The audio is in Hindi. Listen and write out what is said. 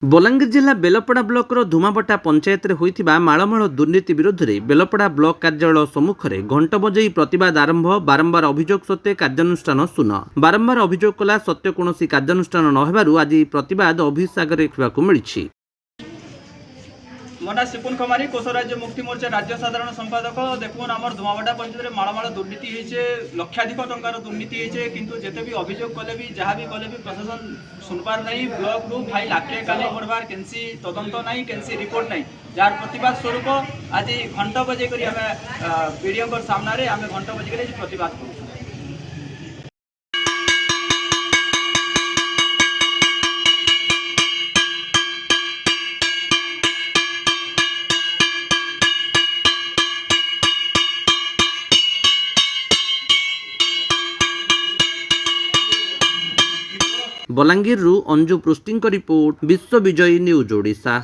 ବଲାଙ୍ଗୀର ଜିଲ୍ଲା ବେଲପଡ଼ା ବ୍ଲକର ଧୁମାବଟା ପଞ୍ଚାୟତରେ ହୋଇଥିବା ମାଳମାଳ ଦୁର୍ନୀତି ବିରୋଧରେ ବେଲପଡ଼ା ବ୍ଲକ କାର୍ଯ୍ୟାଳୟ ସମ୍ମୁଖରେ ଘଣ୍ଟ ବଜାଇ ପ୍ରତିବାଦ ଆରମ୍ଭ। ବାରମ୍ବାର ଅଭିଯୋଗ ସତ୍ତ୍ୱେ କାର୍ଯ୍ୟାନୁଷ୍ଠାନ ଶୂନ। ବାରମ୍ବାର ଅଭିଯୋଗ କଲା ସତ୍ତ୍ୱେ କୌଣସି କାର୍ଯ୍ୟାନୁଷ୍ଠାନ ନ ହେବାରୁ ଆଜି ପ୍ରତିବାଦ ଅଫିସ ଆଗରେ ଦେଖିବାକୁ ମିଳିଛି। मोना सिपुन कुमारी कोसो राज्य मुक्ति मोर्चा राज्य साधारण संपादक। देखुन आमर धुमाबटा पंचायत में माड़माड़ दुर्नीति होइछे, लक्षाधिक टंकार दुर्नीति होइछे, किंतु जेते भी अभियोग कले भी जहाँ भी कले भी प्रशासन सुनबार नहीं। ब्लॉक रु फाइल आगे काली बढ़वार केनसी तदंत नहीं, केनसी रिपोर्ट नहीं। जार प्रतिबाद स्वरूप आज घंट बजे करी आम वीडियो सामने आम घंट बजे करी प्रतिबाद करूँ। बलांगीर अंजु पृष्टि रिपोर्ट विश्व विजयी न्यूज ओडिशा।